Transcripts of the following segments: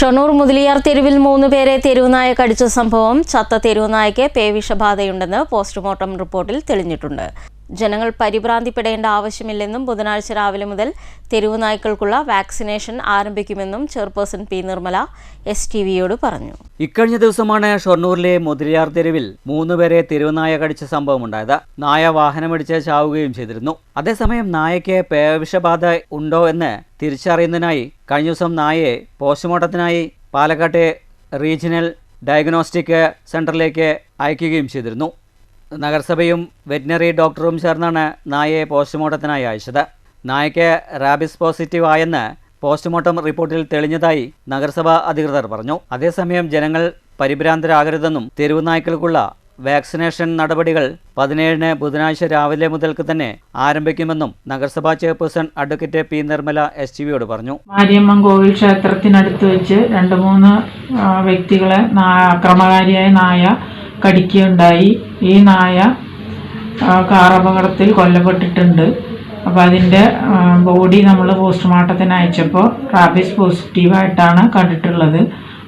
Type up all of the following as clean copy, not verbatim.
ഷൊർണൂർ മുതലിയാർ തെരുവിൽ 3 പേരെ തെരുവുനായ കടിച്ച സംഭവം ചത്ത തെരുവുനായയ്ക്ക് പേവിഷബാധയുണ്ടെന്ന് പോസ്റ്റ്മോർട്ടം റിപ്പോർട്ടിൽ തെളിഞ്ഞിട്ടുണ്ട്. ജനങ്ങൾ പരിഭ്രാന്തിപ്പെടേണ്ട ആവശ്യമില്ലെന്നും ബുധനാഴ്ച രാവിലെ മുതൽ തെരുവുനായ്ക്കൾക്കുള്ള വാക്സിനേഷൻ ആരംഭിക്കുമെന്നും ചെയർപേഴ്സൺ പി നിർമ്മല STVയോട് പറഞ്ഞു. ഇക്കഴിഞ്ഞ ദിവസമാണ് ഷൊർണൂരിലെ മുതലിയാർ തെരുവിൽ 3 പേരെ തെരുവുനായ കടിച്ച സംഭവമുണ്ടായത്. നായ വാഹനമിടിച്ച് ചാവുകയും ചെയ്തിരുന്നു. അതേസമയം നായയ്ക്ക് പേവിഷബാധ ഉണ്ടോ എന്ന് തിരിച്ചറിയുന്നതിനായി കഴിഞ്ഞ ദിവസം നായയെ പോസ്റ്റ്മോർട്ടത്തിനായി പാലക്കാട്ടെ റീജിയണൽ ഡയഗ്നോസ്റ്റിക് സെന്ററിലേക്ക് അയക്കുകയും ചെയ്തിരുന്നു. നഗരസഭയും വെറ്റിനറി ഡോക്ടറും ചേർന്നാണ് നായയെ പോസ്റ്റ്മോർട്ടത്തിനായി അയച്ചത്. നായയ്ക്ക് റാബിസ് പോസിറ്റീവ് ആയെന്ന് പോസ്റ്റ്മോർട്ടം റിപ്പോർട്ടിൽ തെളിഞ്ഞതായി നഗരസഭാ അധികൃതർ പറഞ്ഞു. അതേസമയം ജനങ്ങൾ പരിഭ്രാന്തരാകരുതെന്നും തെരുവുനായ്ക്കൾക്കുള്ള വാക്സിനേഷൻ നടപടികൾ 17-ന് ബുധനാഴ്ച രാവിലെ മുതൽക്ക് തന്നെ ആരംഭിക്കുമെന്നും നഗരസഭാ ചെയർപേഴ്സൺ അഡ്വക്കേറ്റ് പി നിർമ്മല STVയോട് പറഞ്ഞു. മാരിയമ്മൻ കോവിൽ ക്ഷേത്രത്തിനടുത്ത് വെച്ച് 2-3 വ്യക്തികളെ അക്രമകാരിയായ നായ കടിക്കുകയുണ്ടായി. ഈ നായ കാറപകടത്തിൽ കൊല്ലപ്പെട്ടിട്ടുണ്ട്. അപ്പോൾ അതിൻ്റെ ബോഡി നമ്മൾ പോസ്റ്റ്മോർട്ടത്തിന് അയച്ചപ്പോൾ റാബിസ് പോസിറ്റീവായിട്ടാണ് കണ്ടിട്ടുള്ളത്.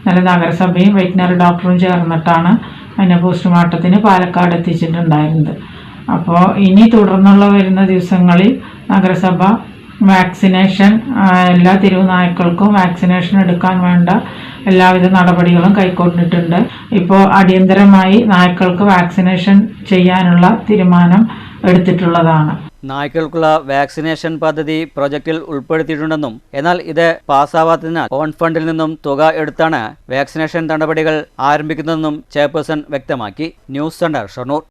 നല്ല നഗരസഭയും വെറ്റിനറി ഡോക്ടറും ചേർന്നിട്ടാണ് അതിനെ പോസ്റ്റ്മോർട്ടത്തിന് പാലക്കാട് എത്തിച്ചിട്ടുണ്ടായിരുന്നത്. അപ്പോൾ ഇനി തുടർന്നുള്ള വരുന്ന ദിവസങ്ങളിൽ നഗരസഭ വാക്സിനേഷൻ എല്ലാ തെരുവുനായ്ക്കൾക്കും വാക്സിനേഷൻ എടുക്കാൻ വേണ്ട എല്ലാവിധ നടപടികളും കൈക്കൊണ്ടിട്ടുണ്ട്. ഇപ്പോൾ അടിയന്തരമായി നായ്ക്കൾക്ക് വാക്സിനേഷൻ ചെയ്യാനുള്ള തീരുമാനം എടുത്തിട്ടുള്ളതാണ്. നായ്ക്കൾക്കുള്ള വാക്സിനേഷൻ പദ്ധതി പ്രൊജക്റ്റിൽ ഉൾപ്പെടുത്തിയിട്ടുണ്ടെന്നും എന്നാൽ ഇത് പാസ്സാവാത്തതിനാൽ ഓൺ ഫണ്ടിൽ നിന്നും തുക എടുത്താണ് വാക്സിനേഷൻ നടപടികൾ ആരംഭിക്കുന്നതെന്നും ചെയർപേഴ്സൺ വ്യക്തമാക്കി. News centre, Shoranur.